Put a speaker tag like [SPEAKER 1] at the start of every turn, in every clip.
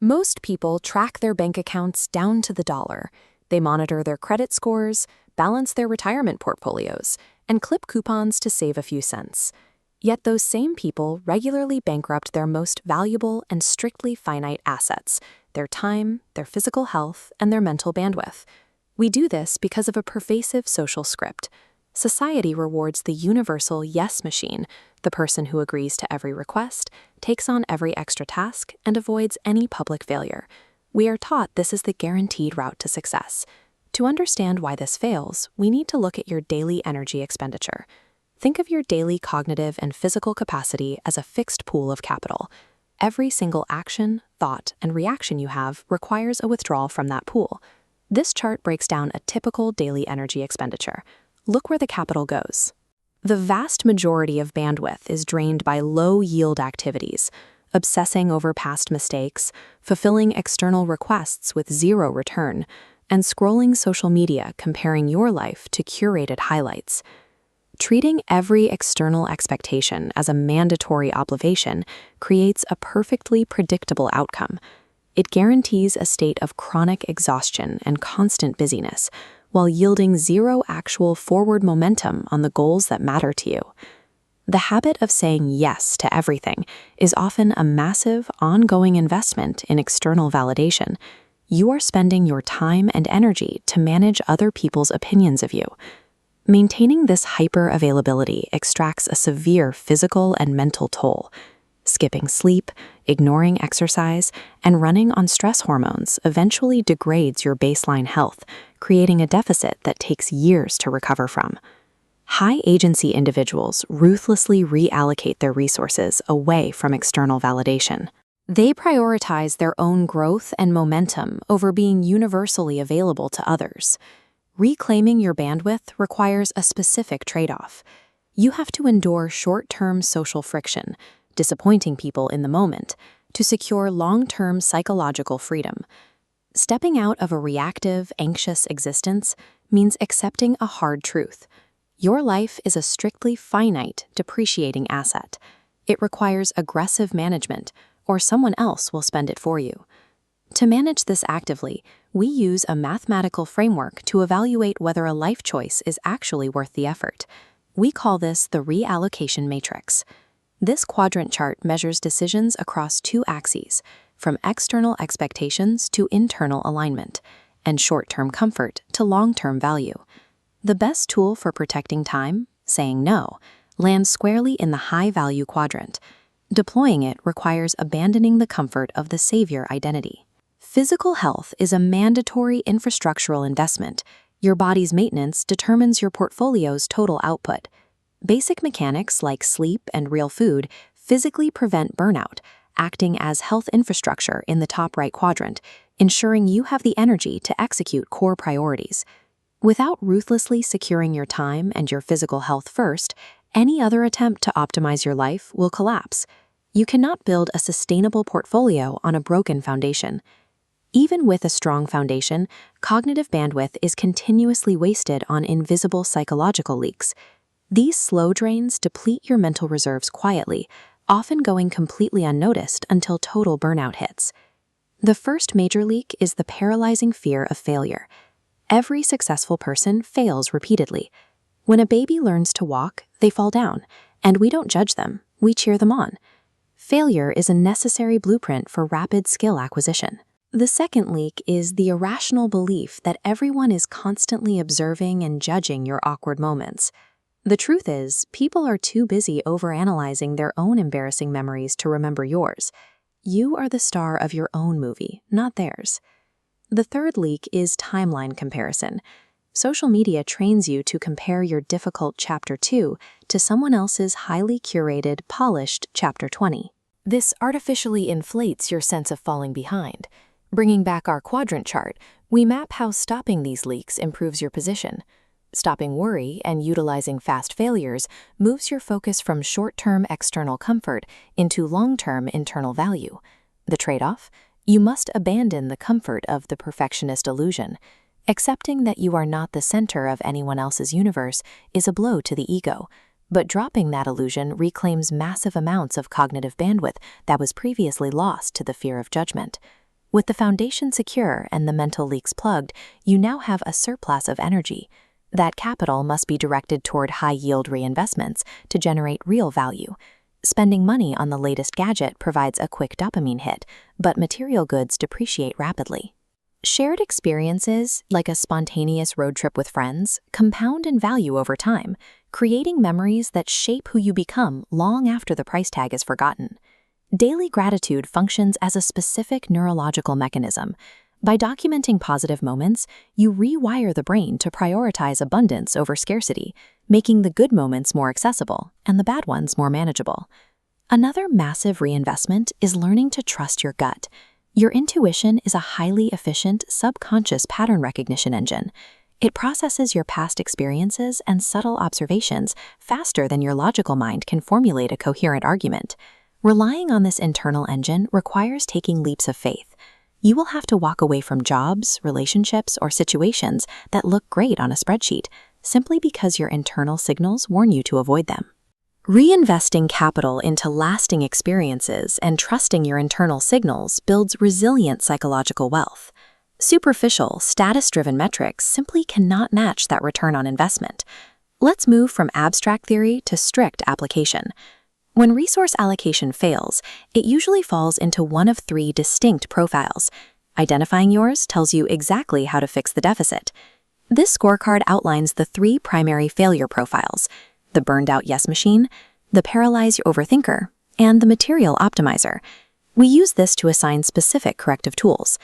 [SPEAKER 1] Most people track their bank accounts down to the dollar. They monitor their credit scores, balance their retirement portfolios, and clip coupons to save a few cents. Yet those same people regularly bankrupt their most valuable and strictly finite assets: their time, their physical health, and their mental bandwidth. We do this because of a pervasive social script. Society rewards the universal yes machine, the person who agrees to every request, takes on every extra task, and avoids any public failure. We are taught this is the guaranteed route to success. To understand why this fails, we need to look at your daily energy expenditure. Think of your daily cognitive and physical capacity as a fixed pool of capital. Every single action, thought, and reaction you have requires a withdrawal from that pool. This chart breaks down a typical daily energy expenditure. Look where the capital goes. The vast majority of bandwidth is drained by low-yield activities: obsessing over past mistakes, fulfilling external requests with zero return, and scrolling social media comparing your life to curated highlights. Treating every external expectation as a mandatory obligation creates a perfectly predictable outcome. It guarantees a state of chronic exhaustion and constant busyness, while yielding zero actual forward momentum on the goals that matter to you. The habit of saying yes to everything is often a massive, ongoing investment in external validation. You are spending your time and energy to manage other people's opinions of you. Maintaining this hyper-availability extracts a severe physical and mental toll. Skipping sleep, ignoring exercise, and running on stress hormones eventually degrades your baseline health, creating a deficit that takes years to recover from. High-agency individuals ruthlessly reallocate their resources away from external validation. They prioritize their own growth and momentum over being universally available to others. Reclaiming your bandwidth requires a specific trade-off. You have to endure short-term social friction, disappointing people in the moment, to secure long-term psychological freedom. Stepping out of a reactive, anxious existence means accepting a hard truth. Your life is a strictly finite, depreciating asset. It requires aggressive management, or someone else will spend it for you. To manage this actively, we use a mathematical framework to evaluate whether a life choice is actually worth the effort. We call this the Reallocation Matrix. This quadrant chart measures decisions across two axes, from external expectations to internal alignment, and short-term comfort to long-term value. The best tool for protecting time, saying no, lands squarely in the high-value quadrant. Deploying it requires abandoning the comfort of the savior identity. Physical health is a mandatory infrastructural investment. Your body's maintenance determines your portfolio's total output. Basic mechanics like sleep and real food physically prevent burnout, acting as health infrastructure in the top right quadrant, ensuring you have the energy to execute core priorities. Without ruthlessly securing your time and your physical health first, any other attempt to optimize your life will collapse. You cannot build a sustainable portfolio on a broken foundation. Even with a strong foundation, cognitive bandwidth is continuously wasted on invisible psychological leaks. These slow drains deplete your mental reserves quietly, often going completely unnoticed until total burnout hits. The first major leak is the paralyzing fear of failure. Every successful person fails repeatedly. When a baby learns to walk, they fall down, and we don't judge them, we cheer them on. Failure is a necessary blueprint for rapid skill acquisition. The second leak is the irrational belief that everyone is constantly observing and judging your awkward moments. The truth is, people are too busy overanalyzing their own embarrassing memories to remember yours. You are the star of your own movie, not theirs. The third leak is timeline comparison. Social media trains you to compare your difficult Chapter 2 to someone else's highly curated, polished Chapter 20. This artificially inflates your sense of falling behind. Bringing back our quadrant chart, we map how stopping these leaks improves your position. Stopping worry and utilizing fast failures moves your focus from short-term external comfort into long-term internal value. The trade-off? You must abandon the comfort of the perfectionist illusion. Accepting that you are not the center of anyone else's universe is a blow to the ego, but dropping that illusion reclaims massive amounts of cognitive bandwidth that was previously lost to the fear of judgment. With the foundation secure and the mental leaks plugged, you now have a surplus of energy. That capital must be directed toward high-yield reinvestments to generate real value. Spending money on the latest gadget provides a quick dopamine hit, but material goods depreciate rapidly. Shared experiences, like a spontaneous road trip with friends, compound in value over time, creating memories that shape who you become long after the price tag is forgotten. Daily gratitude functions as a specific neurological mechanism. By documenting positive moments, you rewire the brain to prioritize abundance over scarcity, making the good moments more accessible and the bad ones more manageable. Another massive reinvestment is learning to trust your gut. Your intuition is a highly efficient, subconscious pattern recognition engine. It processes your past experiences and subtle observations faster than your logical mind can formulate a coherent argument. Relying on this internal engine requires taking leaps of faith. You will have to walk away from jobs, relationships, or situations that look great on a spreadsheet, simply because your internal signals warn you to avoid them. Reinvesting capital into lasting experiences and trusting your internal signals builds resilient psychological wealth. Superficial, status-driven metrics simply cannot match that return on investment. Let's move from abstract theory to strict application. When resource allocation fails, it usually falls into one of three distinct profiles. Identifying yours tells you exactly how to fix the deficit. This scorecard outlines the three primary failure profiles: the burned-out yes machine, the paralyzed overthinker, and the material optimizer. We use this to assign specific corrective tools.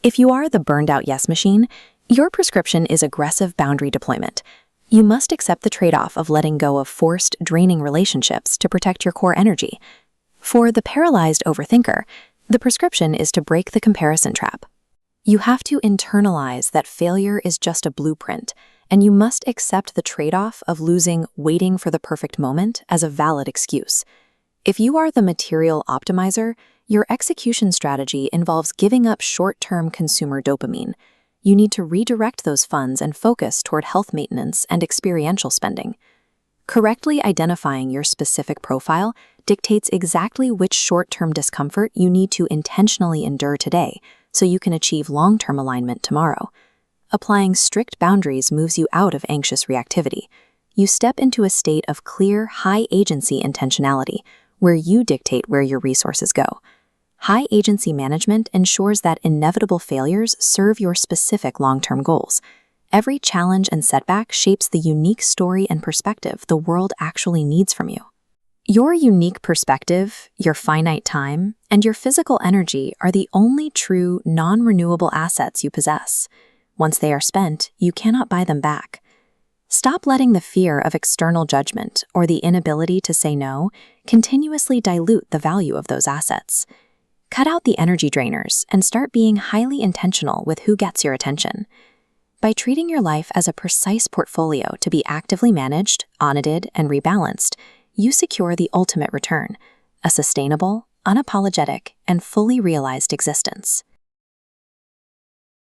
[SPEAKER 1] If you are the burned-out yes machine, your prescription is aggressive boundary deployment. You must accept the trade-off of letting go of forced, draining relationships to protect your core energy. For the paralyzed overthinker, the prescription is to break the comparison trap. You have to internalize that failure is just a blueprint, and you must accept the trade-off of losing waiting for the perfect moment as a valid excuse. If you are the material optimizer, your execution strategy involves giving up short-term consumer dopamine. You need to redirect those funds and focus toward health maintenance and experiential spending. Correctly identifying your specific profile dictates exactly which short-term discomfort you need to intentionally endure today so you can achieve long-term alignment tomorrow. Applying strict boundaries moves you out of anxious reactivity. You step into a state of clear, high-agency intentionality, where you dictate where your resources go. High-agency management ensures that inevitable failures serve your specific long-term goals. Every challenge and setback shapes the unique story and perspective the world actually needs from you. Your unique perspective, your finite time, and your physical energy are the only true, non-renewable assets you possess. Once they are spent, you cannot buy them back. Stop letting the fear of external judgment or the inability to say no continuously dilute the value of those assets. Cut out the energy drainers and start being highly intentional with who gets your attention. By treating your life as a precise portfolio to be actively managed, audited, and rebalanced, you secure the ultimate return, a sustainable, unapologetic, and fully realized existence.